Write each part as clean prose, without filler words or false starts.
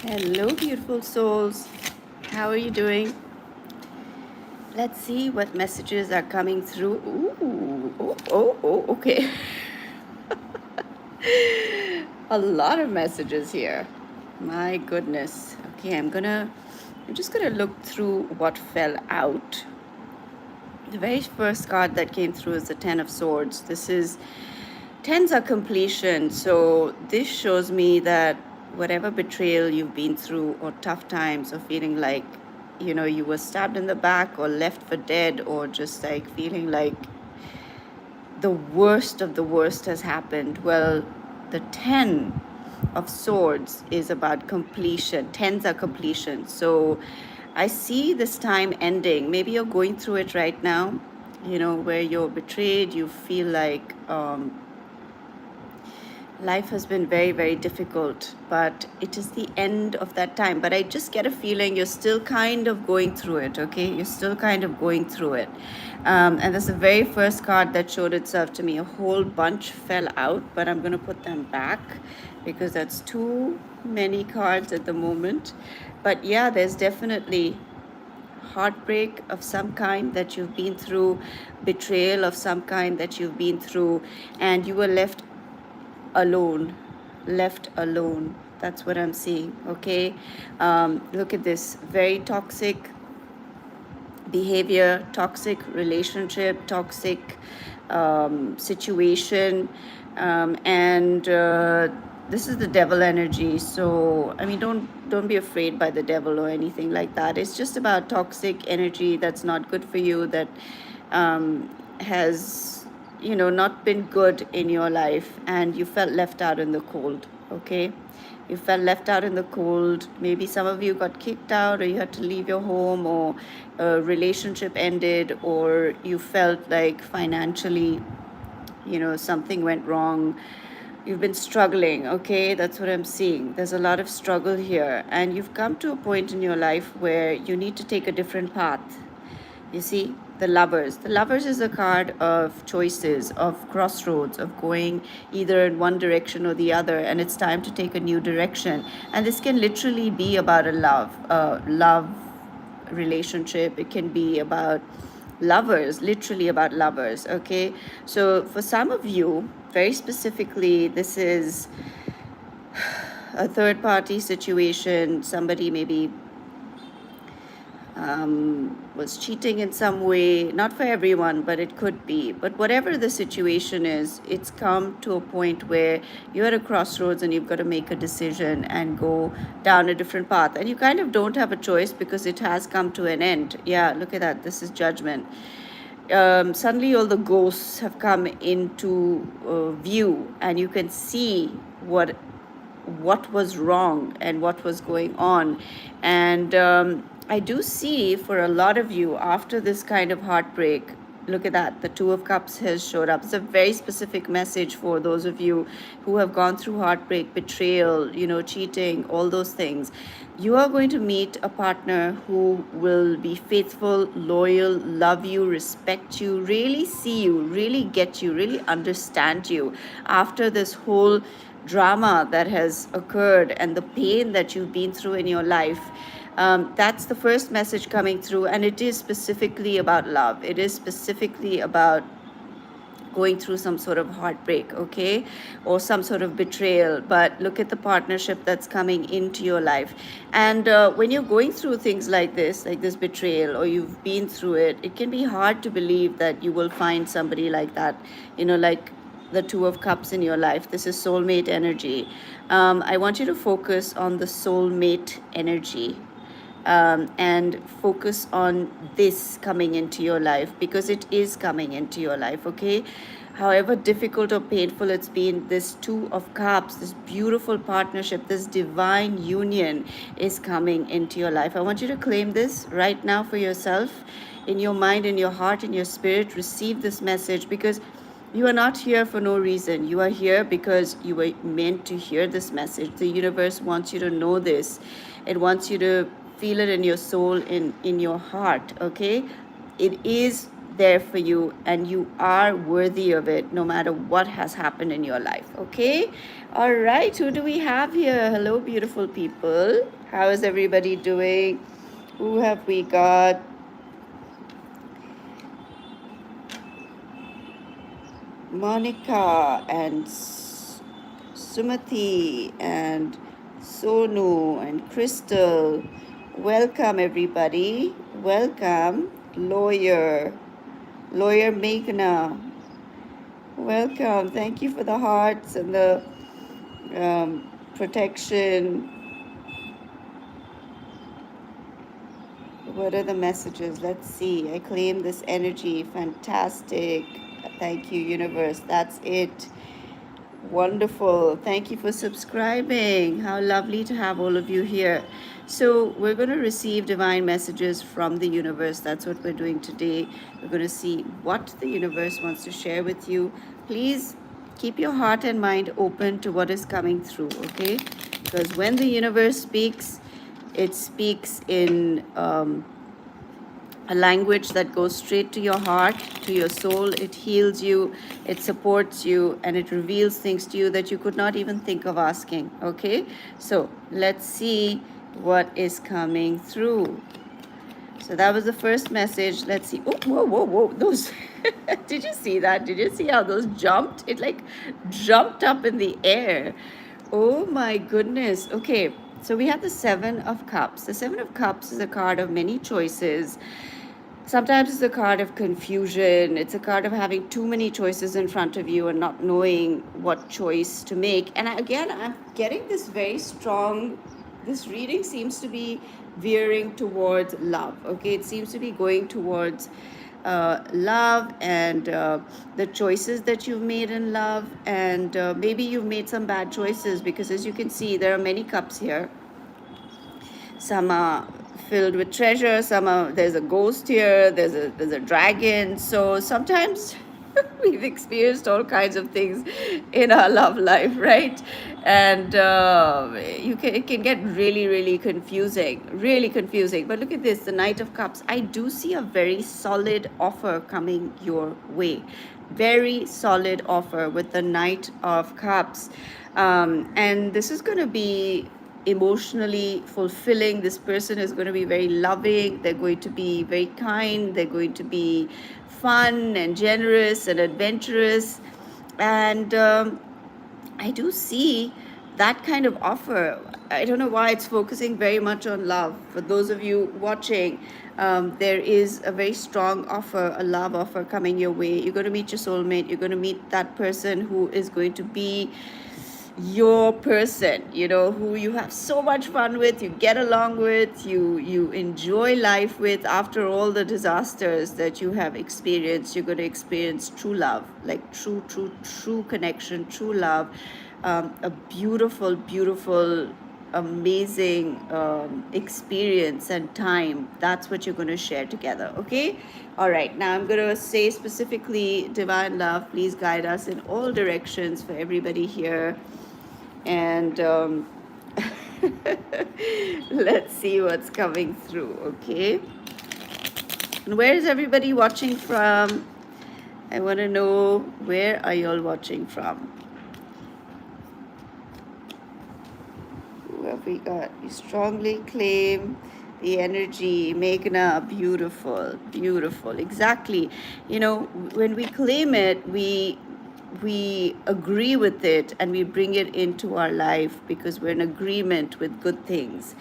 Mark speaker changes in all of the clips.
Speaker 1: Hello, beautiful souls. How are you doing? Let's see what messages are coming through. Ooh, okay. A lot of messages here. My goodness. Okay, I'm just gonna look through what fell out. The very first card that came through is the Ten of Swords. Tens are completion. So this shows me that whatever betrayal you've been through, or tough times, or feeling like, you were stabbed in the back or left for dead, or just like feeling like the worst of the worst has happened. Well, the 10 of swords is about completion. Tens are completion. So I see this time ending. Maybe you're going through it right now, where you're betrayed. You feel like life has been very, very difficult, but it is the end of that time. But I just get a feeling you're still kind of going through it, okay? You're still kind of going through it. And that's the very first card that showed itself to me. A whole bunch fell out, but I'm going to put them back because that's too many cards at the moment. But yeah, there's definitely heartbreak of some kind that you've been through, betrayal of some kind that you've been through, and you were alone left alone. That's what I'm seeing. Okay, look at this. Very toxic behavior, toxic relationship, toxic situation, and this is the devil energy. So I mean, don't be afraid by the devil or anything like that. It's just about toxic energy that's not good for you, that has not been good in your life, and you felt left out in the cold. Okay, you felt left out in the cold. Maybe some of you got kicked out, or you had to leave your home, or a relationship ended, or you felt like financially something went wrong. You've been struggling. Okay, that's what I'm seeing. There's a lot of struggle here, and you've come to a point in your life where you need to take a different path. You see, the lovers. The lovers is a card of choices, of crossroads, of going either in one direction or the other, and it's time to take a new direction. And this can literally be about a love relationship. It can be about lovers, literally about lovers. Okay, so for some of you, very specifically, this is a third party situation. Somebody maybe was cheating in some way. Not for everyone, but it could be. But whatever the situation is, it's come to a point where you're at a crossroads and you've got to make a decision and go down a different path. And you kind of don't have a choice because it has come to an end. Yeah, look at that. This is judgment. Suddenly all the ghosts have come into view, and you can see what was wrong and what was going on. And I do see for a lot of you, after this kind of heartbreak, look at that, the Two of Cups has showed up. It's a very specific message for those of you who have gone through heartbreak, betrayal, cheating, all those things. You are going to meet a partner who will be faithful, loyal, love you, respect you, really see you, really get you, really understand you after this whole drama that has occurred and the pain that you've been through in your life. That's the first message coming through, and it is specifically about love. It is specifically about going through some sort of heartbreak, okay, or some sort of betrayal. But look at the partnership that's coming into your life. And when you're going through things like this betrayal, or you've been through it, it can be hard to believe that you will find somebody like that, like the Two of Cups in your life. This is soulmate energy. I want you to focus on the soulmate energy. And focus on this coming into your life, because it is coming into your life, okay? However difficult or painful it's been, this Two of Cups, this beautiful partnership, this divine union is coming into your life. I want you to claim this right now for yourself, in your mind, in your heart, in your spirit. Receive this message, because you are not here for no reason. You are here because you were meant to hear this message. The universe wants you to know this. It wants you to feel it in your soul, in your heart, okay? It is there for you, and you are worthy of it no matter what has happened in your life. Okay, all right, who do we have here? Hello, beautiful people. How is everybody doing? Who have we got? Monica and Sumati and Sonu and Crystal. Welcome, everybody. Welcome, Lawyer Meghna. Welcome. Thank you for the hearts and the protection. What are the messages? Let's see. I claim this energy. Fantastic. Thank you, universe. That's it. Wonderful. Thank you for subscribing. How lovely to have all of you here. So we're going to receive divine messages from the universe. That's what we're doing today. We're going to see what the universe wants to share with you. Please keep your heart and mind open to what is coming through, okay? Because when the universe speaks, it speaks in a language that goes straight to your heart, to your soul. It heals you, it supports you, and it reveals things to you that you could not even think of asking. Okay, so let's see what is coming through. So that was the first message. Let's see. Oh, whoa. Those, did you see that? Did you see how those jumped? It like jumped up in the air. Oh my goodness. Okay, so we have the Seven of Cups. The Seven of Cups is a card of many choices. Sometimes it's a card of confusion. It's a card of having too many choices in front of you and not knowing what choice to make. And again, I'm getting this very strong, this reading seems to be veering towards love. Okay, it seems to be going towards love and the choices that you've made in love. And maybe you've made some bad choices, because as you can see, there are many cups here. Some are filled with treasure, some are, there's a ghost here, there's a dragon. So sometimes we've experienced all kinds of things in our love life, right? And it can get really confusing, But look at this, the Knight of Cups. I do see a very solid offer coming your way, very solid offer with the Knight of Cups. And this is going to be emotionally fulfilling. This person is going to be very loving, they're going to be very kind, they're going to be fun and generous and adventurous. And I do see that kind of offer. I don't know why it's focusing very much on love. For those of you watching, there is a very strong offer, a love offer coming your way. You're going to meet your soulmate. You're going to meet that person who is going to be your person, who you have so much fun with, you get along with, you enjoy life with. After all the disasters that you have experienced, you're going to experience true love, like true connection, true love, a beautiful amazing experience and time. That's what you're going to share together. Okay, all right, now I'm going to say specifically, divine love, please guide us in all directions for everybody here. And let's see what's coming through. Okay, and where is everybody watching from? I want to know, where are you all watching from? Who have we got? We strongly claim the energy. Meghna, beautiful. Exactly. When we claim it, we agree with it and we bring it into our life, because we're in agreement with good things.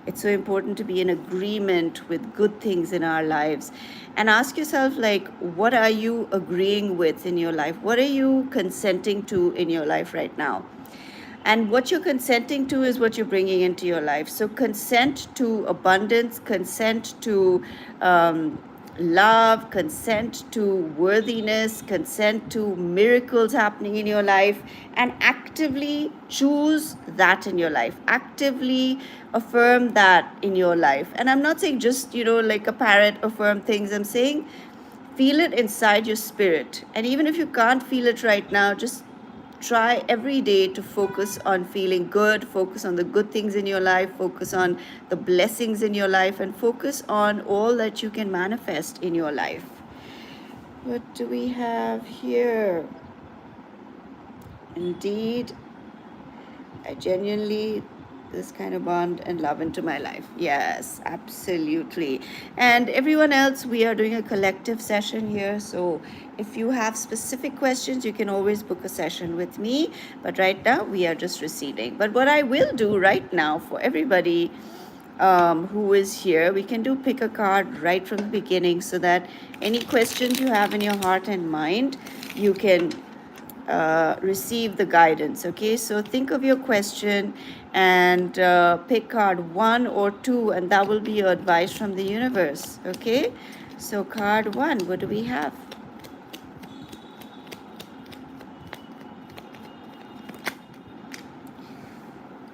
Speaker 1: It's so important to be in agreement with good things in our lives. And ask yourself, like, what are you agreeing with in your life? What are you consenting to in your life right now? And what you're consenting to is what you're bringing into your life. So consent to abundance, consent to love, consent to worthiness, consent to miracles happening in your life, and actively choose that in your life. Actively affirm that in your life. And I'm not saying just, like a parrot affirm things. I'm saying feel it inside your spirit. And even if you can't feel it right now, just try every day to focus on feeling good, focus on the good things in your life, focus on the blessings in your life, and focus on all that you can manifest in your life. What do we have here? Indeed, I genuinely this kind of bond and love into my life. Yes, absolutely. And everyone else, we are doing a collective session here. So if you have specific questions, you can always book a session with me. But right now, we are just receiving. But what I will do right now for everybody who is here, we can do pick a card right from the beginning so that any questions you have in your heart and mind, you can receive the guidance. Okay, so think of your question and pick card 1 or 2, and that will be your advice from the universe. Okay, so card 1, what do we have?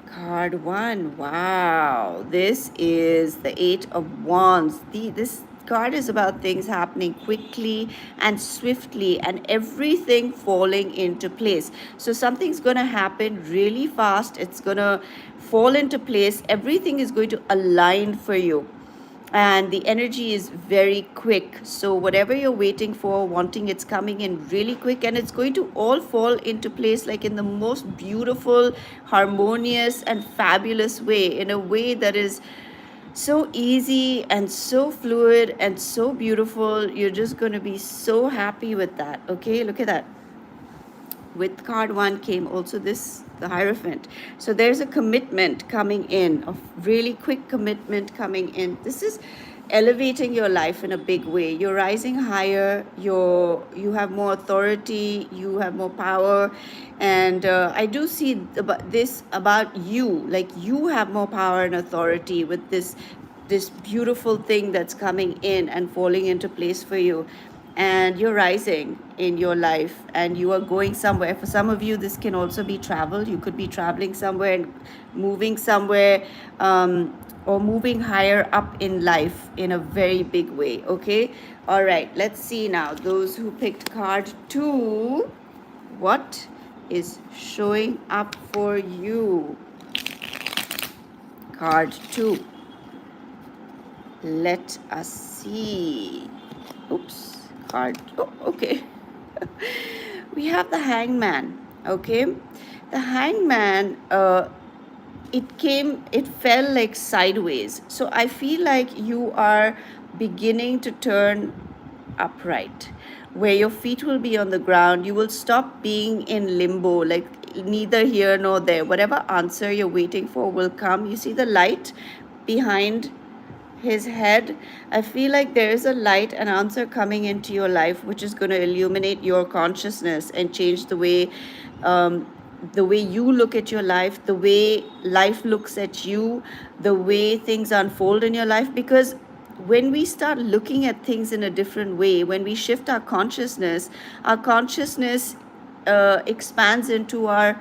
Speaker 1: Card 1, wow, this is the 8 of Wands. This card is about things happening quickly and swiftly and everything falling into place. So something's going to happen really fast. It's going to fall into place. Everything is going to align for you, and the energy is very quick. So whatever you're waiting for, wanting, it's coming in really quick, and it's going to all fall into place like in the most beautiful, harmonious and fabulous way, in a way that is so easy and so fluid and so beautiful. You're just going to be so happy with that. Okay, look at that. With card 1 came also this, the Hierophant. So there's a commitment coming in, a really quick commitment coming in. This is elevating your life in a big way. You're rising higher, you have more authority, you have more power. And I do see this about you, like you have more power and authority with this beautiful thing that's coming in and falling into place for you. And you're rising in your life and you are going somewhere. For some of you, this can also be travel. You could be traveling somewhere and moving somewhere, or moving higher up in life in a very big way. Okay, all right, let's see now, those who picked card 2, what is showing up for you? Card 2, let us see. Oops, card, oh, okay. We have the Hangman. Okay, the Hangman, it fell like sideways. So I feel like you are beginning to turn upright, where your feet will be on the ground. You will stop being in limbo, like neither here nor there. Whatever answer you're waiting for will come. You see the light behind his head. I feel like there is a light, an answer coming into your life, which is going to illuminate your consciousness and change the way you look at your life, the way life looks at you, the way things unfold in your life. Because when we start looking at things in a different way, when we shift our consciousness expands into our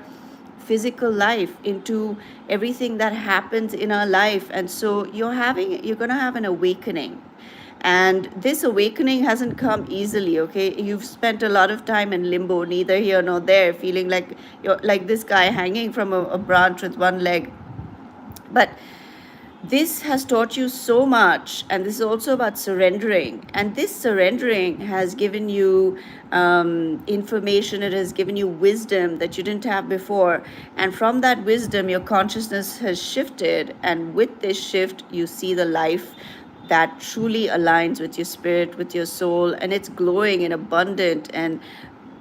Speaker 1: physical life, into everything that happens in our life. And so you're going to have an awakening, and this awakening hasn't come easily. Okay, you've spent a lot of time in limbo, neither here nor there, feeling like you're like this guy hanging from a branch with one leg. But this has taught you so much, and this is also about surrendering. And this surrendering has given you information, it has given you wisdom that you didn't have before. And from that wisdom, your consciousness has shifted, and with this shift, you see the life that truly aligns with your spirit, with your soul, and it's glowing and abundant. And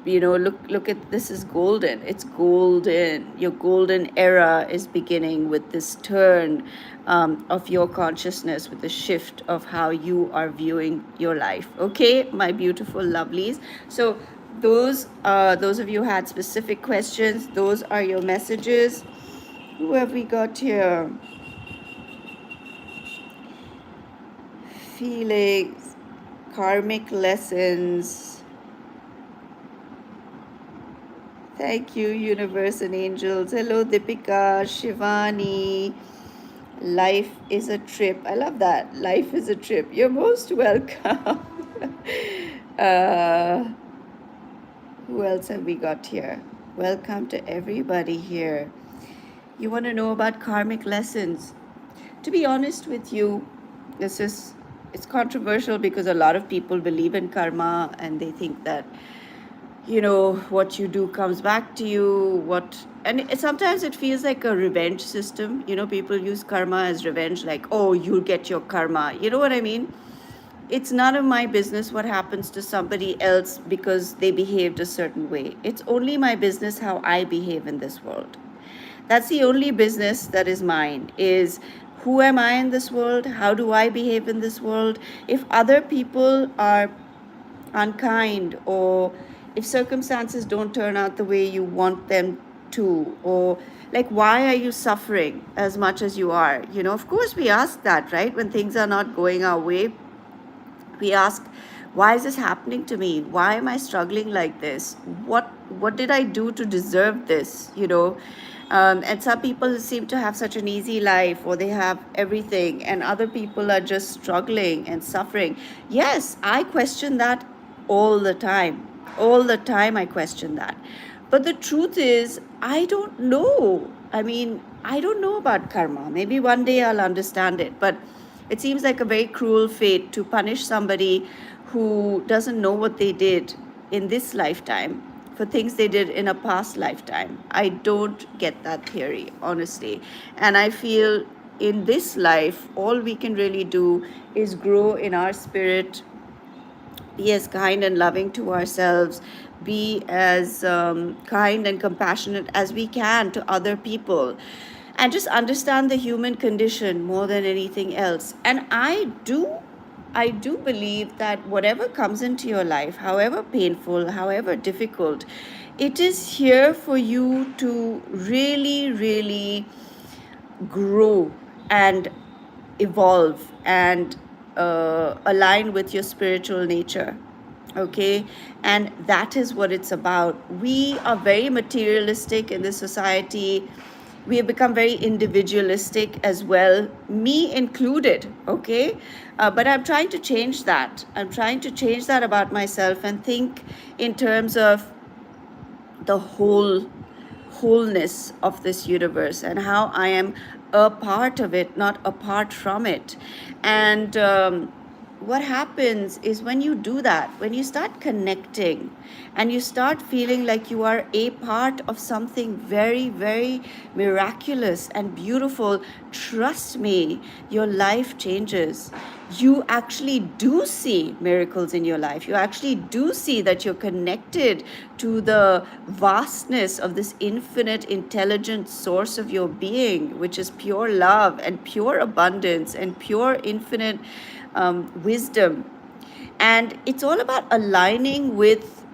Speaker 1: look at this, is golden. It's golden. Your golden era is beginning with this turn of your consciousness, with the shift of how you are viewing your life. Okay, my beautiful lovelies. So those of you who had specific questions, those are your messages. Who have we got here? Feelings, karmic lessons. Thank you, universe and angels. Hello, Deepika, Shivani. Life is a trip. I love that. Life is a trip. You're most welcome. Who else have we got here? Welcome to everybody here. You want to know about karmic lessons? To be honest with you, this is it's controversial because a lot of people believe in karma and they think that, you know, what you do comes back to you. Sometimes it feels like a revenge system. You know, people use karma as revenge, like, oh, you'll get your karma. You know what I mean? It's none of my business what happens to somebody else because they behaved a certain way. It's only my business how I behave in this world. That's the only business that is mine, is who am I in this world? How do I behave in this world? If other people are unkind, or if circumstances don't turn out the way you want them to, or like, why are you suffering as much as you are? You know, of course we ask that, right? When things are not going our way, we ask, why is this happening to me? Why am I struggling like this? What did I do to deserve this? You know, and some people seem to have such an easy life, or they have everything, and other people are just struggling and suffering. Yes, I question that all the time. All the time I question that. But the truth is, I don't know. I mean, I don't know about karma. Maybe one day I'll understand it. But it seems like a very cruel fate to punish somebody who doesn't know what they did in this lifetime for things they did in a past lifetime. I don't get that theory, honestly. And I feel in this life, all we can really do is grow in our spirit, be as kind and loving to ourselves, be as kind and compassionate as we can to other people, and just understand the human condition more than anything else. And I do believe that whatever comes into your life, however painful, however difficult, it is here for you to really, really grow and evolve and align with your spiritual nature. Okay, and that is what it's about. We are very materialistic in this society. We have become very individualistic as well, me included. Okay, but I'm trying to change that. I'm trying to change that about myself and think in terms of the wholeness of this universe and how I am a part of it, not apart from it. And what happens is, when you do that, when you start connecting and you start feeling like you are a part of something very, very miraculous and beautiful, trust me, your life changes. You actually do see miracles in your life. You actually do see that you're connected to the vastness of this infinite, intelligent source of your being, which is pure love and pure abundance and pure infinite wisdom. And it's all about aligning with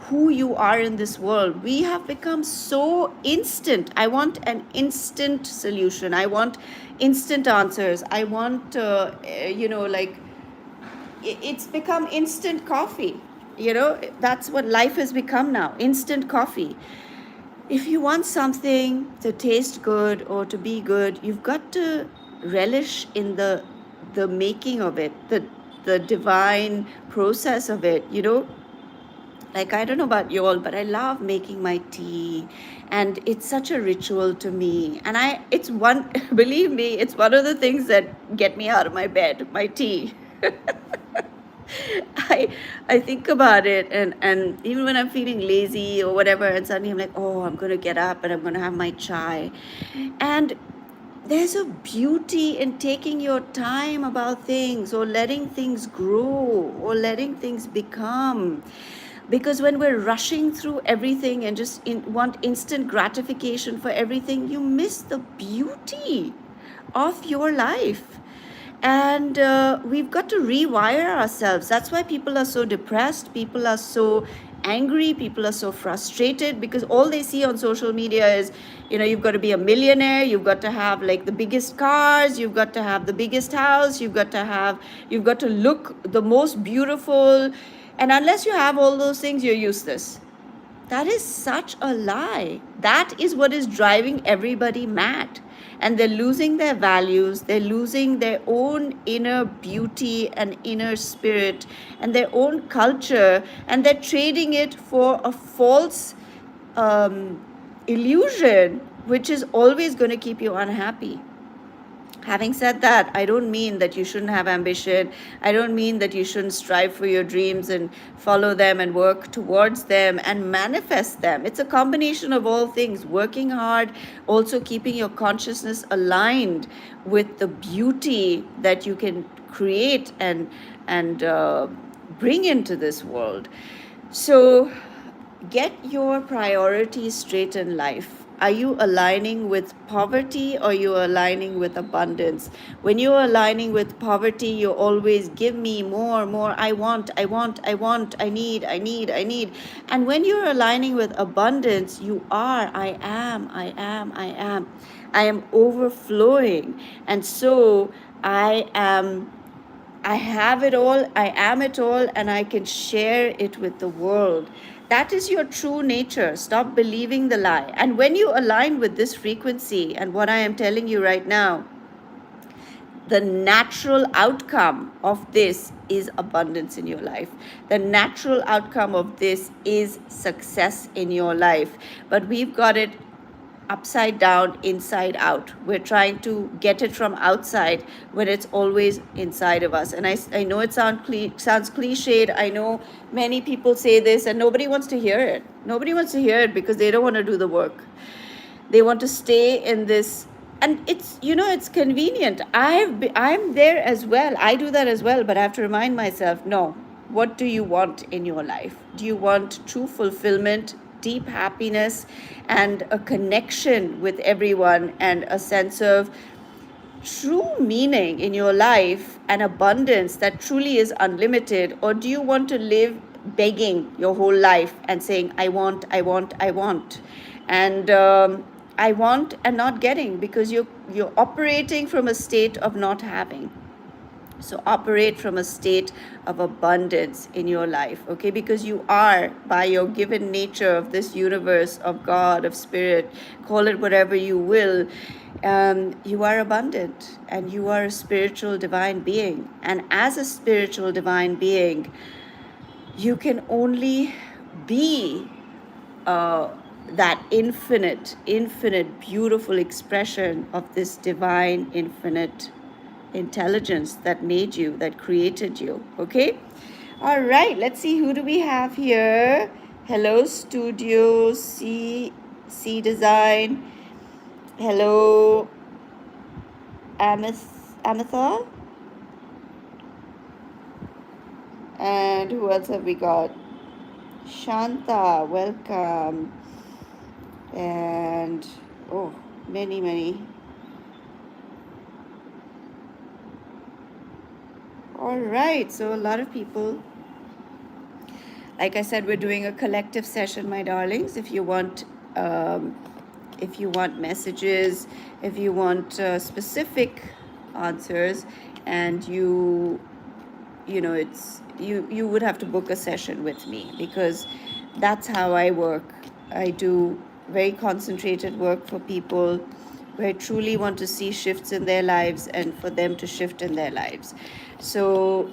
Speaker 1: who you are in this world. We have become so instant. I want an instant solution. I want instant answers. I want, like, it's become instant coffee. You know, that's what life has become now, instant coffee. If you want something to taste good or to be good, you've got to relish in the making of it, the divine process of it, you know. Like, I don't know about you all, but I love making my tea, and it's such a ritual to me. And it's one, believe me, it's one of the things that get me out of my bed, my tea. I think about it, and even when I'm feeling lazy or whatever, and suddenly I'm like, oh, I'm gonna get up and I'm gonna have my chai. And there's a beauty in taking your time about things, or letting things grow, or letting things become. Because when we're rushing through everything and just want instant gratification for everything, you miss the beauty of your life. And we've got to rewire ourselves. That's why people are so depressed, people are so angry, people are so frustrated, because all they see on social media is, you know, you've got to be a millionaire, you've got to have like the biggest cars, you've got to have the biggest house, you've got to look the most beautiful. And unless you have all those things, you're useless. That is such a lie. That is what is driving everybody mad. And they're losing their values, they're losing their own inner beauty and inner spirit and their own culture, and they're trading it for a false illusion, which is always going to keep you unhappy. Having said that, I don't mean that you shouldn't have ambition. I don't mean that you shouldn't strive for your dreams and follow them and work towards them and manifest them. It's a combination of all things, working hard, also keeping your consciousness aligned with the beauty that you can create and bring into this world. So get your priorities straight in life. Are you aligning with poverty or you aligning with abundance? When you're aligning with poverty, you always give me more, more. I need, I need. And when you're aligning with abundance, you are, I am, I am, I am. I am overflowing. And so I have it all, I am it all, and I can share it with the world. That is your true nature. Stop believing the lie. And when you align with this frequency and what I am telling you right now, the natural outcome of this is abundance in your life. The natural outcome of this is success in your life. But we've got it upside down, inside out. We're trying to get it from outside when it's always inside of us. And I know it sounds cliched. I know many people say this and nobody wants to hear it. Nobody wants to hear it because they don't want to do the work. They want to stay in this, and it's, it's convenient. I'm there as well. I do that as well, but I have to remind myself, no, what do you want in your life? Do you want true fulfillment, deep happiness, and a connection with everyone, and a sense of true meaning in your life and abundance that truly is unlimited? Or do you want to live begging your whole life and saying, I want, I want, I want, and I want and not getting, because you're operating from a state of not having? So operate from a state of abundance in your life, okay? Because you are, by your given nature of this universe, of God, of spirit, call it whatever you will, you are abundant and you are a spiritual divine being. And as a spiritual divine being, you can only be that infinite, beautiful expression of this divine, infinite intelligence that made you, that created you. Okay? All right, let's see, who do we have here? Hello, Studio C Design. Hello, Amitha. And who else have we got? Shanta, welcome. And oh, many. All right, so a lot of people. Like I said, we're doing a collective session, my darlings. If you want messages, if you want specific answers, and you would have to book a session with me, because that's how I work. I do very concentrated work for people who I truly want to see shifts in their lives and for them to shift in their lives. So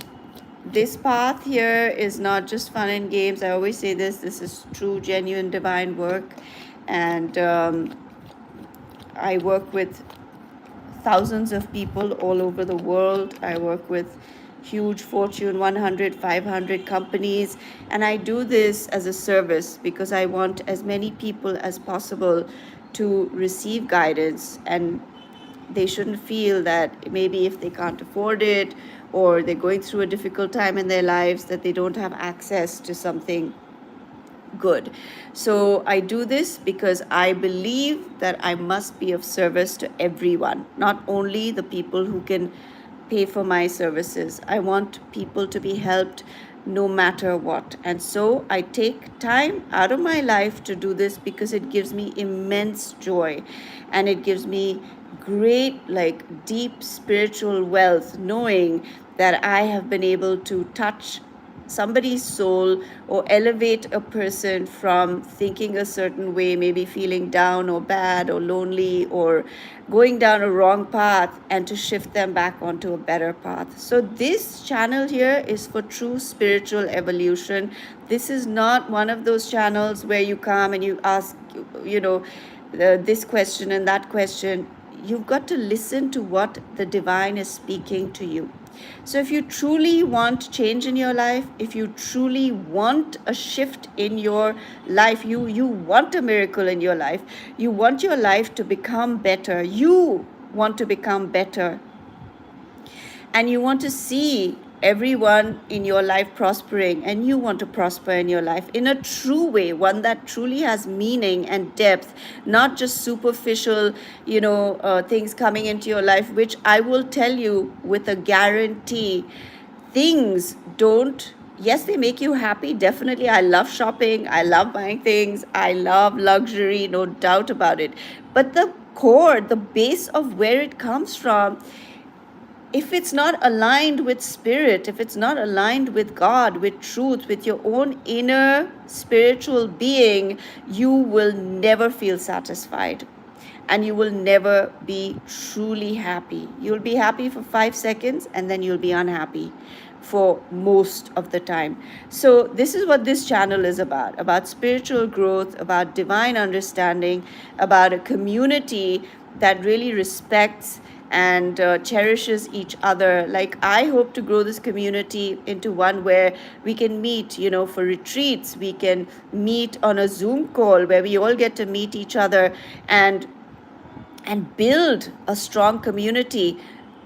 Speaker 1: this path here is not just fun and games. I always say this is true, genuine, divine work. And I work with thousands of people all over the world. I work with huge Fortune 100, 500 companies. And I do this as a service because I want as many people as possible to receive guidance, and they shouldn't feel that maybe if they can't afford it or they're going through a difficult time in their lives, that they don't have access to something good. So I do this because I believe that I must be of service to everyone, not only the people who can pay for my services. I want people to be helped no matter what. And so I take time out of my life to do this because it gives me immense joy, and it gives me great, deep spiritual wealth, knowing that I have been able to touch somebody's soul or elevate a person from thinking a certain way, maybe feeling down or bad or lonely or going down a wrong path, and to shift them back onto a better path. So this channel here is for true spiritual evolution. This is not one of those channels where you come and you ask, this question and that question. you've got to listen to what the divine is speaking to you. So if you truly want change in your life, if you truly want a shift in your life, you want a miracle in your life, you want your life to become better, you want to become better, and you want to see everyone in your life prospering, and you want to prosper in your life in a true way, one that truly has meaning and depth, not just superficial, things coming into your life, which I will tell you with a guarantee, things don't, yes, they make you happy, definitely. I love shopping, I love buying things, I love luxury, no doubt about it, but the core, the base of where it comes from, if it's not aligned with spirit, if it's not aligned with God, with truth, with your own inner spiritual being, you will never feel satisfied, and you will never be truly happy. You'll be happy for 5 seconds, and then you'll be unhappy for most of the time. So this is what this channel is about spiritual growth, about divine understanding, about a community that really respects and cherishes each other. Like, I hope to grow this community into one where we can meet, for retreats. We can meet on a Zoom call where we all get to meet each other and build a strong community.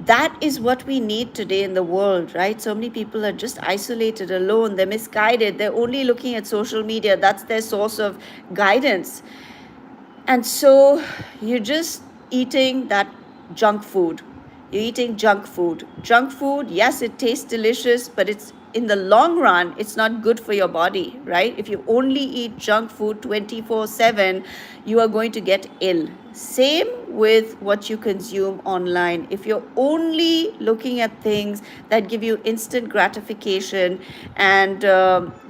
Speaker 1: That is what we need today in the world, right? So many people are just isolated, alone, they're misguided, they're only looking at social media, that's their source of guidance. And so you're just eating that junk food. You're eating junk food. Junk food, yes, it tastes delicious, but it's, in the long run, it's not good for your body, right? If you only eat junk food 24/7, you are going to get ill. Same with what you consume online. If you're only looking at things that give you instant gratification, and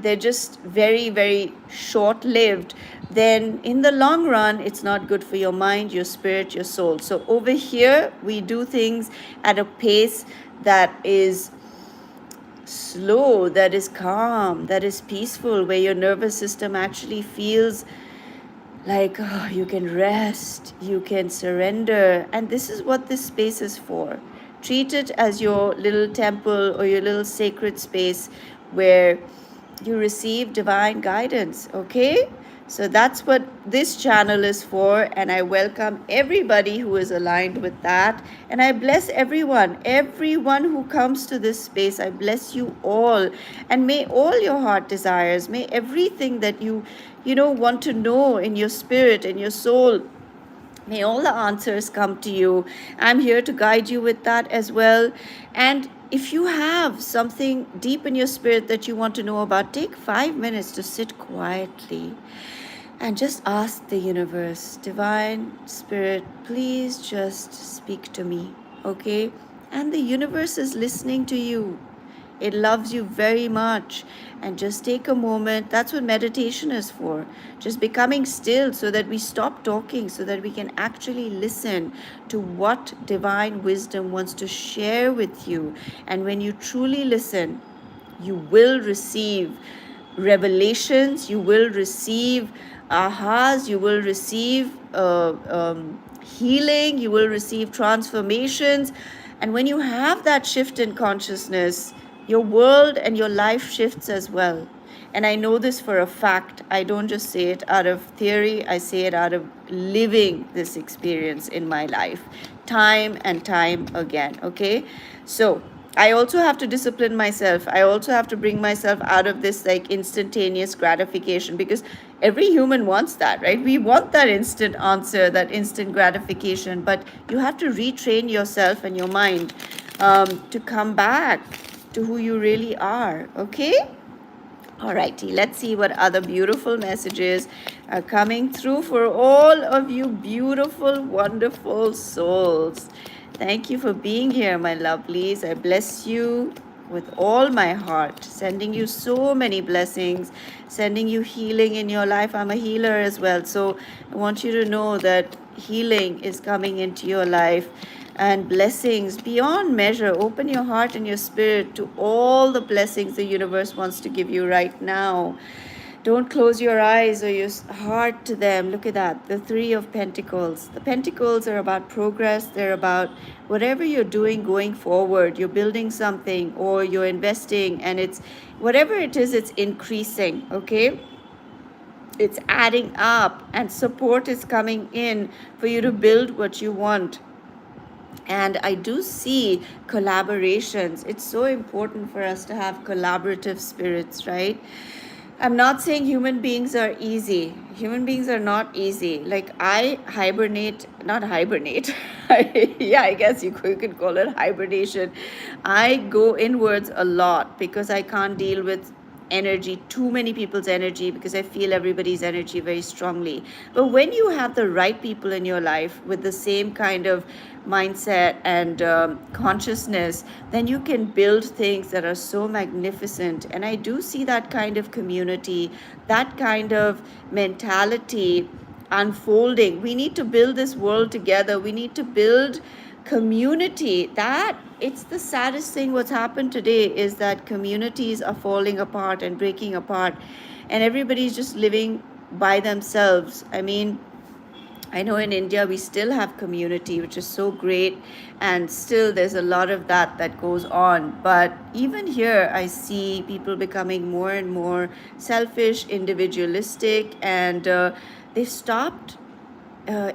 Speaker 1: they're just very, very short lived, then in the long run, it's not good for your mind, your spirit, your soul. So over here, we do things at a pace that is slow, that is calm, that is peaceful, where your nervous system actually feels like, oh, you can rest, you can surrender. And this is what this space is for. Treat it as your little temple or your little sacred space where you receive divine guidance, okay? So that's what this channel is for, and I welcome everybody who is aligned with that. And I bless everyone who comes to this space. I bless you all. And may all your heart desires, may everything that you want to know in your spirit, in your soul, may all the answers come to you. I'm here to guide you with that as well. And if you have something deep in your spirit that you want to know about, take 5 minutes to sit quietly and just ask the universe, divine spirit, please just speak to me, okay? And the universe is listening to you. It loves you very much. And just take a moment. That's what meditation is for. Just becoming still so that we stop talking, so that we can actually listen to what divine wisdom wants to share with you. And when you truly listen, you will receive revelations, you will receive ahas, you will receive healing, you will receive transformations. And when you have that shift in consciousness, your world and your life shifts as well. And I know this for a fact. I don't just say it out of theory, I say it out of living this experience in my life time and time again, okay? So I also have to discipline myself. I also have to bring myself out of this like instantaneous gratification, because every human wants that, right? We want that instant answer, that instant gratification, but you have to retrain yourself and your mind to come back to who you really are, okay? Alrighty, let's see what other beautiful messages are coming through for all of you beautiful, wonderful souls. Thank you for being here, my lovelies. I bless you with all my heart, sending you so many blessings, sending you healing in your life. I'm a healer as well, so I want you to know that healing is coming into your life and blessings beyond measure. Open your heart and your spirit to all the blessings the universe wants to give you right now. Don't close your eyes or your heart to them. Look at that. The Three of Pentacles. The Pentacles are about progress. They're about whatever you're doing going forward. You're building something or you're investing, and it's whatever it is, it's increasing. Okay? It's adding up, and support is coming in for you to build what you want. And I do see collaborations. It's so important for us to have collaborative spirits, right? I'm not saying human beings are easy. Human beings are not easy. Like, I hibernate, not hibernate. Yeah, I guess you could call it hibernation. I go inwards a lot because I can't deal with energy, too many people's energy, because I feel everybody's energy very strongly. But when you have the right people in your life with the same kind of mindset and consciousness, then you can build things that are so magnificent. And I do see that kind of community, that kind of mentality unfolding. We need to build this world together. We need to build community. That it's the saddest thing what's happened today is that communities are falling apart and breaking apart, and everybody's just living by themselves. I mean, I know in India we still have community, which is so great, and still there's a lot of that goes on. But even here, I see people becoming more and more selfish, individualistic, and they've stopped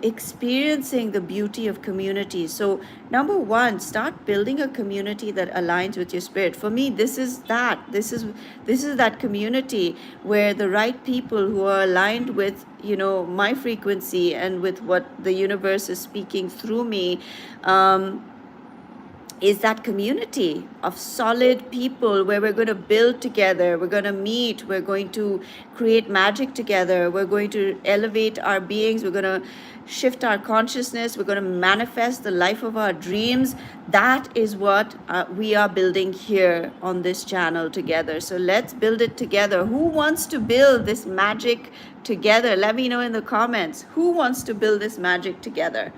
Speaker 1: experiencing the beauty of community. So number one, start building a community that aligns with your spirit. For me, this is that. This is that community where the right people who are aligned with, my frequency and with what the universe is speaking through me, is that community of solid people where we're going to build together, we're going to meet, we're going to create magic together, we're going to elevate our beings, we're going to shift our consciousness, we're going to manifest the life of our dreams. That is what we are building here on this channel together. So let's build it together. Who wants to build this magic together? Let me know in the comments. Who wants to build this magic together?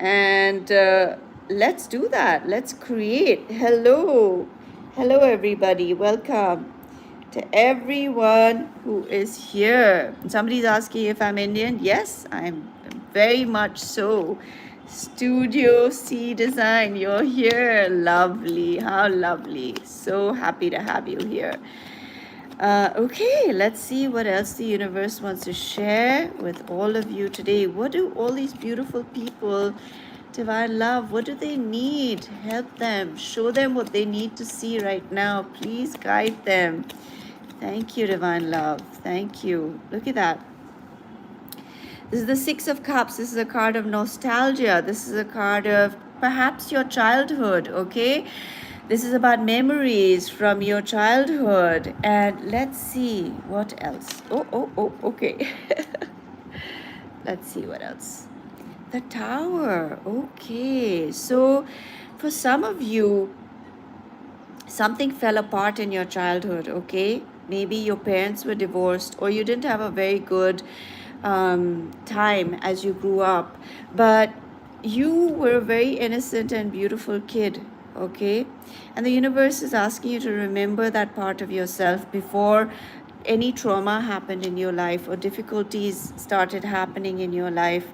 Speaker 1: And let's do that. Let's create. Hello everybody, welcome to everyone who is here. Somebody's asking if I'm Indian. Yes, I'm very much so. Studio C Design, you're here. Lovely. How lovely. So happy to have you here. Okay, let's see what else the universe wants to share with all of you today. What do all these beautiful people, divine love, what do they need? Help them. Show them what they need to see right now. Please guide them. Thank you, divine love. Thank you. Look at that. This is the Six of Cups. This is a card of nostalgia. This is a card of perhaps your childhood, okay? This is about memories from your childhood. And let's see what else. Oh, okay. Let's see what else. The Tower. Okay. So for some of you, something fell apart in your childhood, okay? Maybe your parents were divorced or you didn't have a very good time as you grew up. But you were a very innocent and beautiful kid, okay? And the universe is asking you to remember that part of yourself before any trauma happened in your life or difficulties started happening in your life.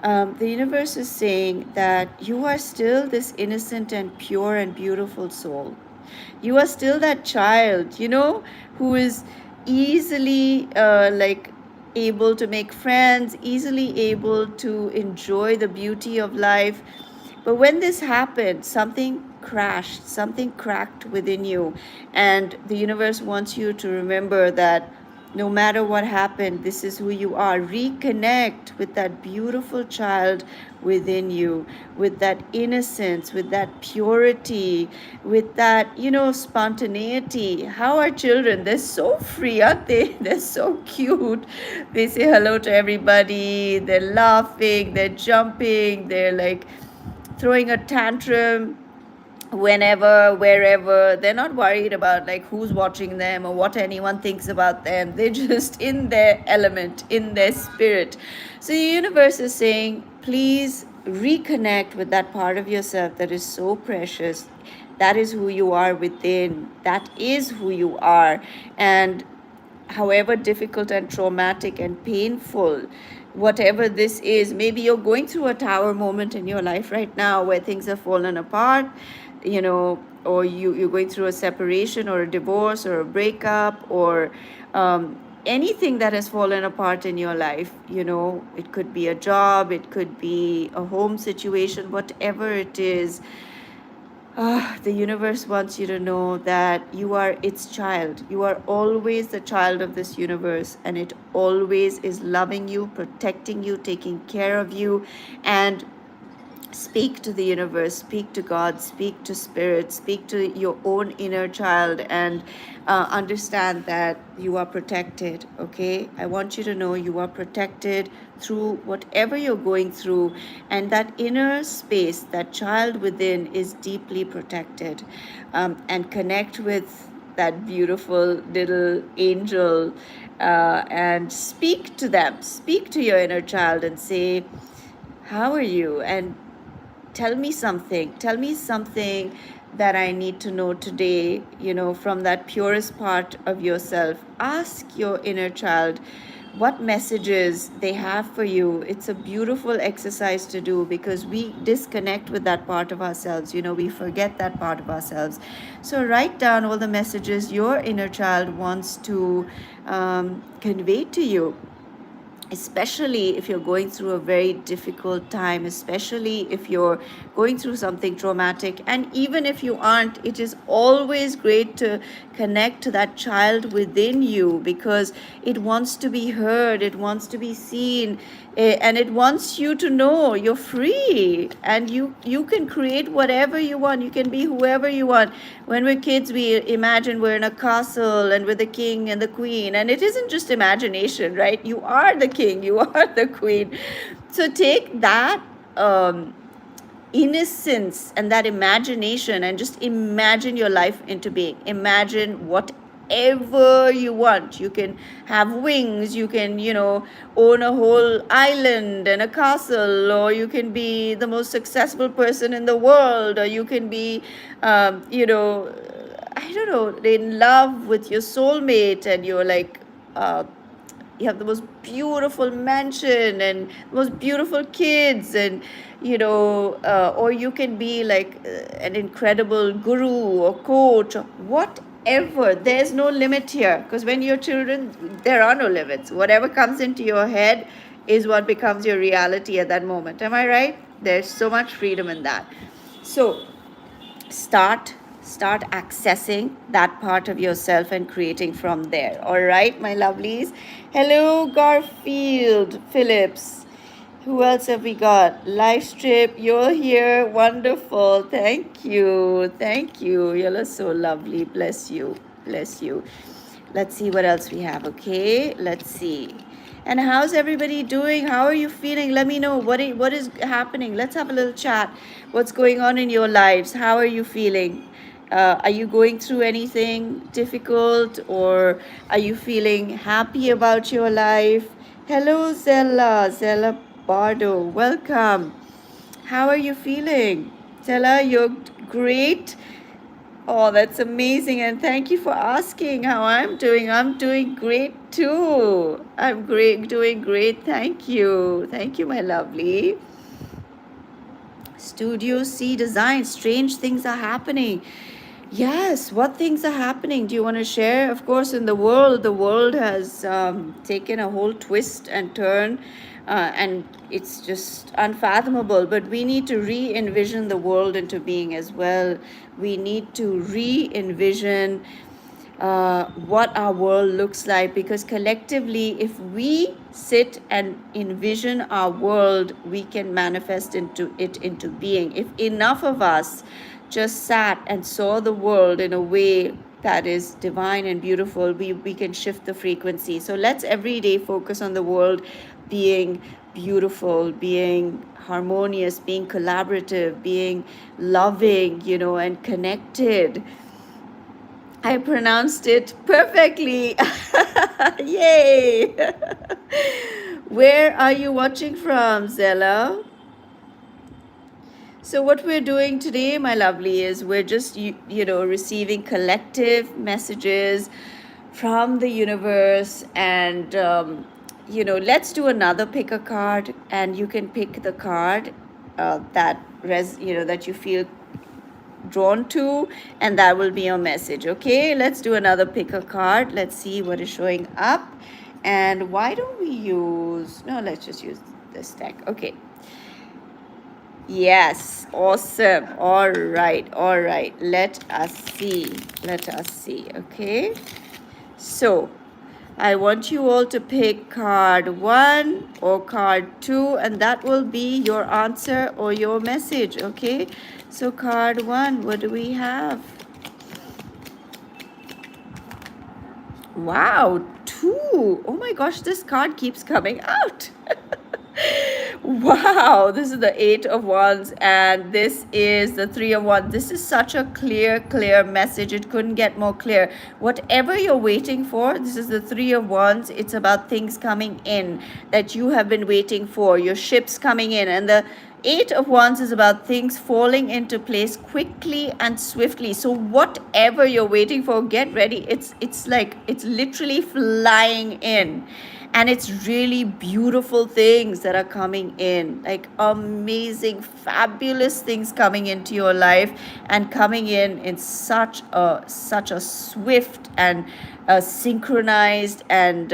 Speaker 1: The universe is saying that you are still this innocent and pure and beautiful soul. You are still that child, who is easily able to make friends, easily able to enjoy the beauty of life. But when this happened, something crashed, something cracked within you. And the universe wants you to remember that no matter what happened, this is who you are. Reconnect with that beautiful child within you, with that innocence, with that purity, with that, spontaneity. How are children? They're so free, aren't they? They're so cute. They say hello to everybody. They're laughing, they're jumping, they're like throwing a tantrum whenever, wherever. They're not worried about like who's watching them or what anyone thinks about them. They're just in their element, in their spirit. So the universe is saying, please reconnect with that part of yourself that is so precious. That is who you are within. That is who you are. And however difficult and traumatic and painful, whatever this is, maybe you're going through a tower moment in your life right now where things have fallen apart, or you're going through a separation or a divorce or a breakup, or anything that has fallen apart in your life. It could be a job, it could be a home situation, whatever it is. The universe wants you to know that you are its child. You are always the child of this universe, and it always is loving you, protecting you, taking care of you. And speak to the universe, speak to God, speak to spirit, speak to your own inner child, and understand that you are protected. Okay, I want you to know you are protected through whatever you're going through, and that inner space, that child within, is deeply protected. And connect with that beautiful little angel, and speak to them, speak to your inner child and say, how are you? And tell me something. Tell me something that I need to know today, from that purest part of yourself. Ask your inner child what messages they have for you. It's a beautiful exercise to do, because we disconnect with that part of ourselves. We forget that part of ourselves. So write down all the messages your inner child wants to convey to you, especially if you're going through a very difficult time, especially if you're going through something traumatic. And even if you aren't, it is always great to connect to that child within you, because it wants to be heard, it wants to be seen, and it wants you to know you're free, and you can create whatever you want. You can be whoever you want. When we're kids, we imagine we're in a castle and we're the king and the queen, and it isn't just imagination, right? You are the king, you are the queen. So take that innocence and that imagination, and just imagine your life into being. Imagine whatever you want. You can have wings, you can own a whole island and a castle, or you can be the most successful person in the world, or you can be I don't know, in love with your soulmate, and you're like you have the most beautiful mansion and most beautiful kids, and or you can be like an incredible guru or coach, or whatever. There's no limit here, because when you're children, there are no limits. Whatever comes into your head is what becomes your reality at that moment. Am I right? There's so much freedom in that. So start accessing that part of yourself and creating from there. All right, my lovelies. Hello, Garfield Phillips. Who else have we got? Live strip, you're here. Wonderful. Thank you. You're so lovely. Bless you. Let's see what else we have. Okay, let's see. And how's everybody doing? How are you feeling? Let me know what is happening. Let's have a little chat. What's going on in your lives? How are you feeling? Are you going through anything difficult, or are you feeling happy about your life? Hello, Zella Bardo. Welcome. How are you feeling? Zella, you're great. Oh, that's amazing. And thank you for asking how I'm doing. I'm doing great too. I'm doing great. Thank you. Thank you, my lovely. Studio C Design. Strange things are happening. Yes, what things are happening? Do you want to share? Of course, in the world has taken a whole twist and turn, and it's just unfathomable. But we need to re-envision the world into being as well. We need to re-envision what our world looks like, because collectively, if we sit and envision our world, we can manifest into being. If enough of us just sat and saw the world in a way that is divine and beautiful, we can shift the frequency. So let's every day focus on the world being beautiful, being harmonious, being collaborative, being loving, and connected. I pronounced it perfectly. Yay! Where are you watching from, Zella? So what we're doing today, my lovely, is we're just receiving collective messages from the universe. And let's do another pick a card, and you can pick the card that you feel drawn to, and that will be your message. Okay, let's do another pick a card. Let's see what is showing up. And why don't we use, no, let's just use this deck. Okay. Yes, awesome. All right, all right. Let us see. Let us see. Okay. So I want you all to pick card 1 or card 2, and that will be your answer or your message. Okay. So card 1, what do we have? Wow, 2. Oh my gosh, this card keeps coming out. Wow, this is the 8 of Wands, and this is the 3 of Wands. This is such a clear message. It couldn't get more clear. Whatever you're waiting for, this is the 3 of Wands. It's about things coming in that you have been waiting for, your ships coming in. And the 8 of Wands is about things falling into place quickly and swiftly. So whatever you're waiting for, get ready. It's like it's literally flying in. And it's really beautiful things that are coming in, like amazing, fabulous things coming into your life, and coming in such a swift and synchronized and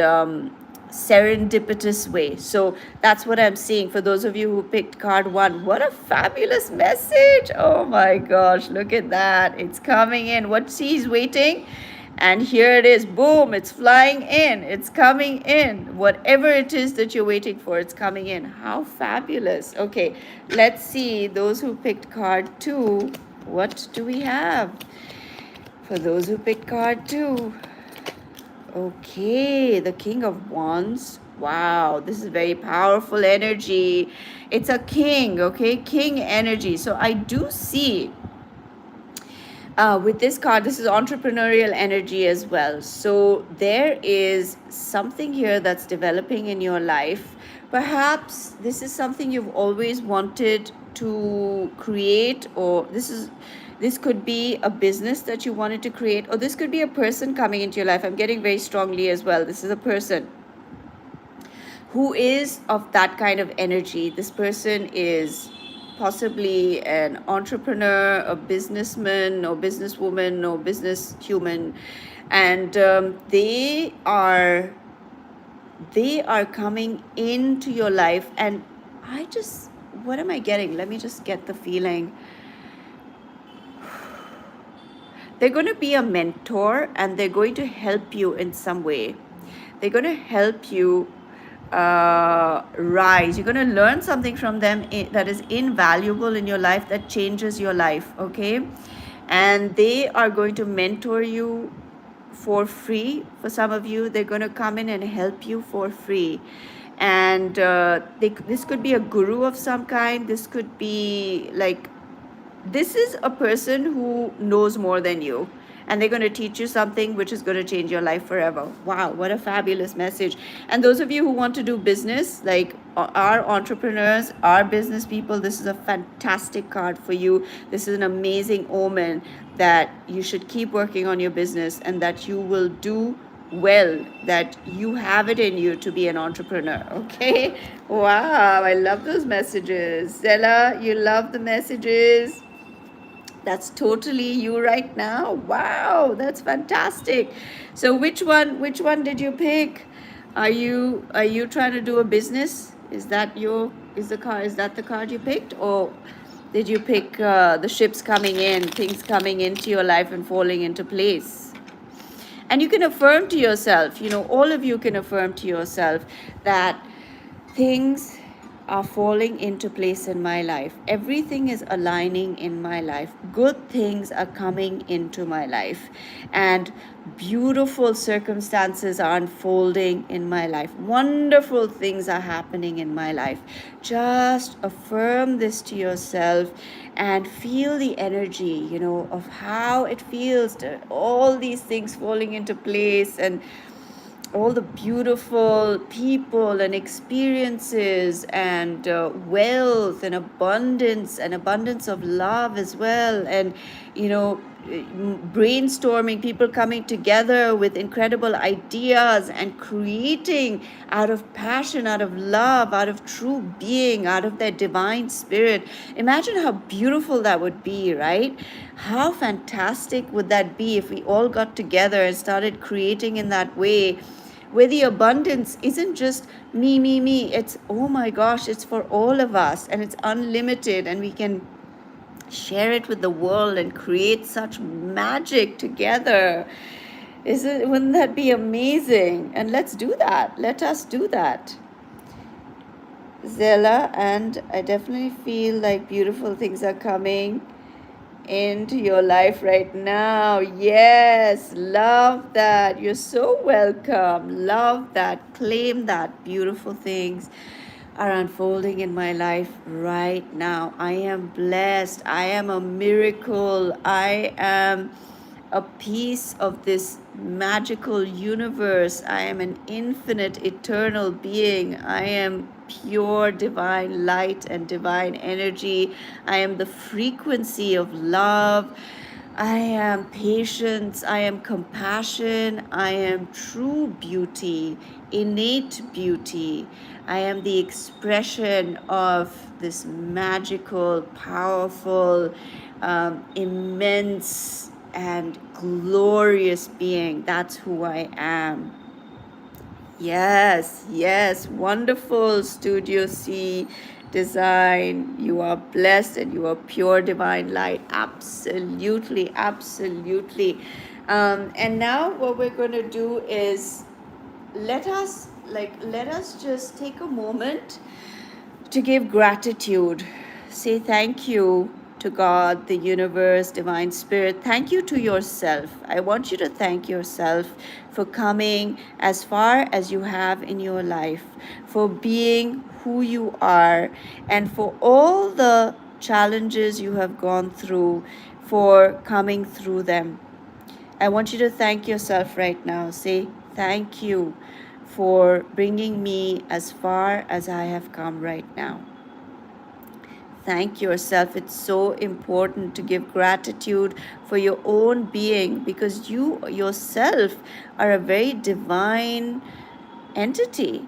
Speaker 1: serendipitous way. So that's what I'm seeing for those of you who picked card 1. What a fabulous message. Oh my gosh, look at that. It's coming in. What sees waiting? And here it is. Boom, it's flying in. It's coming in. Whatever it is that you're waiting for, it's coming in. How fabulous. Okay, let's see those who picked card 2. What do we have? For those who picked card 2. Okay, the King of Wands. Wow, this is very powerful energy. It's a king, okay? King energy. So I do see with this card, this is entrepreneurial energy as well. So there is something here that's developing in your life. Perhaps this is something you've always wanted to create, or this could be a business that you wanted to create, or this could be a person coming into your life. I'm getting very strongly as well. This is a person who is of that kind of energy. This person is possibly an entrepreneur, a businessman or businesswoman or business human, and they are coming into your life. And what am I getting? Let me just get the feeling. They're going to be a mentor, and they're going to help you in some way. They're going to help you rise. You're going to learn something from them that is invaluable in your life, that changes your life. Okay, and they are going to mentor you for free. For some of you, they're going to come in and help you for free. And this could be a guru of some kind. This could be like, this is a person who knows more than you, and they're going to teach you something which is going to change your life forever. Wow, what a fabulous message. And those of you who want to do business, like our entrepreneurs, our business people, this is a fantastic card for you. This is an amazing omen that you should keep working on your business, and that you will do well, that you have it in you to be an entrepreneur. Okay, wow, I love those messages. Zella, you love the messages. That's totally you right now. Wow, that's fantastic. So which one did you pick? Are you trying to do a business? Is that the card you picked? Or did you pick the ships coming in, things coming into your life and falling into place? And you can affirm to yourself, all of you can affirm to yourself that things are falling into place in my life. Everything is aligning in my life. Good things are coming into my life. And beautiful circumstances are unfolding in my life. Wonderful things are happening in my life. Just affirm this to yourself and feel the energy, of how it feels to all these things falling into place, and all the beautiful people and experiences, and wealth and abundance of love as well. And brainstorming, people coming together with incredible ideas and creating out of passion, out of love, out of true being, out of their divine spirit. Imagine how beautiful that would be, right? How fantastic would that be if we all got together and started creating in that way, where the abundance isn't just me, it's, oh my gosh, it's for all of us and it's unlimited, and we can share it with the world and create such magic together. Wouldn't that be amazing? And let's do that. Let us do that, Zella. And I definitely feel like beautiful things are coming into your life right now. Yes, love that. You're so welcome. Love that. Claim that. Beautiful things are unfolding in my life right now. I am blessed. I am a miracle. I am a piece of this magical universe. I am an infinite, eternal being. I am pure divine light and divine energy. I am the frequency of love. I am patience, I am compassion, I am true beauty, innate beauty. I am the expression of this magical, powerful, immense, and glorious being. That's who I am. Yes, yes, wonderful Studio C design. You are blessed and you are pure divine light. Absolutely, absolutely. And now what we're going to do is let us just take a moment to give gratitude. Say thank you to God, the universe, divine spirit. Thank you to yourself. I want you to thank yourself for coming as far as you have in your life, for being who you are, and for all the challenges you have gone through, for coming through them. I want you to thank yourself right now. Say thank you for bringing me as far as I have come right now. Thank yourself. It's so important to give gratitude for your own being, because you yourself are a very divine entity,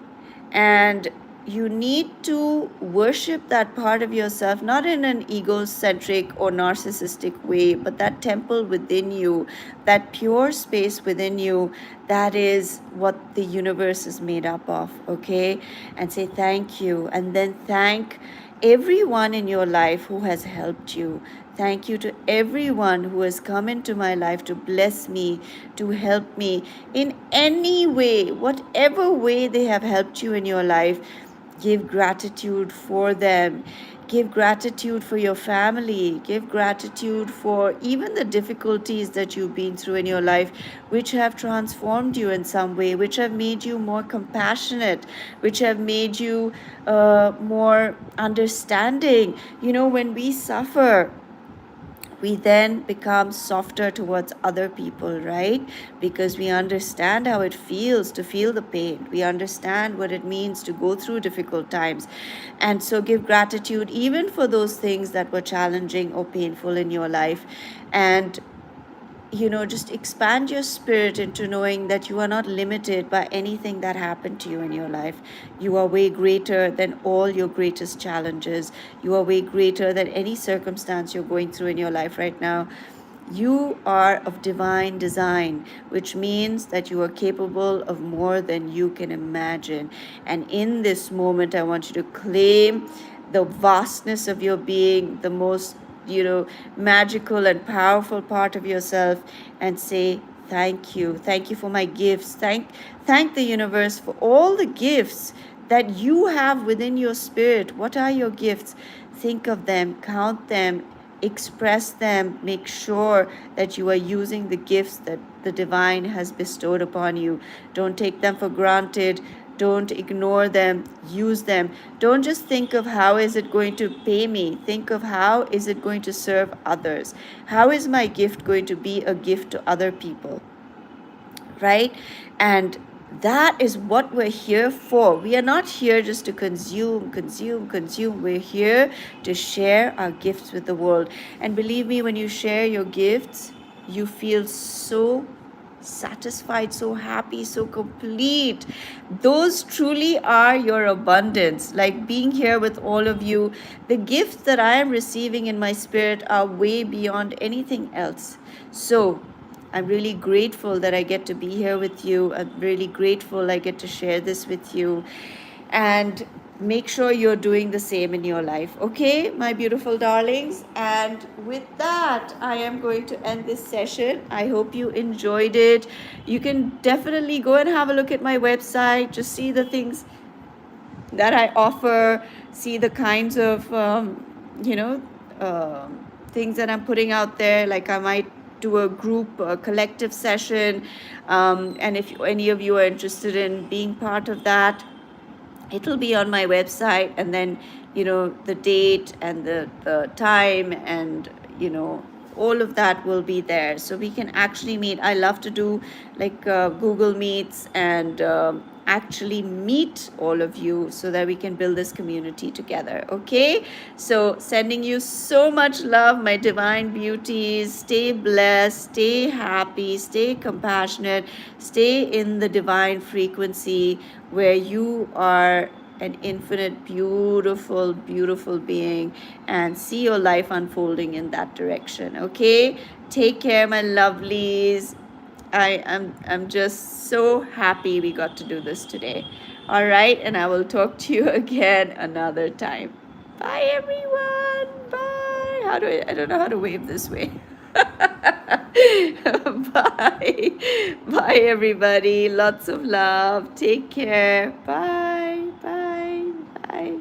Speaker 1: and you need to worship that part of yourself, not in an egocentric or narcissistic way, but that temple within you, that pure space within you, that is what the universe is made up of. Okay? And say thank you, and then thank everyone in your life who has helped you. Thank you to everyone who has come into my life to bless me, to help me in any way, whatever way they have helped you in your life. Give gratitude for them. Give gratitude for your family. Give gratitude for even the difficulties that you've been through in your life, which have transformed you in some way, which have made you more compassionate, which have made you more understanding. You know, when we suffer, we then become softer towards other people, right? Because we understand how it feels to feel the pain. We understand what it means to go through difficult times. And so give gratitude even for those things that were challenging or painful in your life. And just expand your spirit into knowing that you are not limited by anything that happened to you in your life. You are way greater than all your greatest challenges. You are way greater than any circumstance you're going through in your life right now. You are of divine design, which means that you are capable of more than you can imagine. And in this moment, I want you to claim the vastness of your being, the most magical and powerful part of yourself, and say thank you. Thank you for my gifts. Thank the universe for all the gifts that you have within your spirit. What are your gifts? Think of them, count them, express them. Make sure that you are using the gifts that the divine has bestowed upon you. Don't take them for granted. Don't ignore them. Use them. Don't just think of how is it going to pay me. Think of how is it going to serve others. How is my gift going to be a gift to other people? Right? And that is what we're here for. We are not here just to consume. We're here to share our gifts with the world. And believe me, when you share your gifts, you feel so satisfied, so happy, so complete. Those truly are your abundance. Like being here with all of you, the gifts that I am receiving in my spirit are way beyond anything else. So I'm really grateful that I get to be here with you. I'm really grateful I get to share this with you. And make sure you're doing the same in your life, okay, my beautiful darlings? And with that, I am going to end this session. I hope you enjoyed it. You can definitely go and have a look at my website, just see the things that I offer, see the kinds of you know things that I'm putting out there. Like I might do a group, a collective session, and if any of you are interested in being part of that, it'll be on my website, and then the date and the time, and all of that will be there, so we can actually meet. I love to do like Google Meets and actually meet all of you so that we can build this community together, okay? So sending you so much love, my divine beauties. Stay blessed, stay happy, stay compassionate, stay in the divine frequency where you are an infinite, beautiful, beautiful being, and see your life unfolding in that direction, okay? Take care, my lovelies. I'm just so happy we got to do this today. All right, and I will talk to you again another time. Bye, everyone. Bye. I don't know how to wave this way. Bye. Bye, everybody. Lots of love. Take care. Bye. Bye. Bye.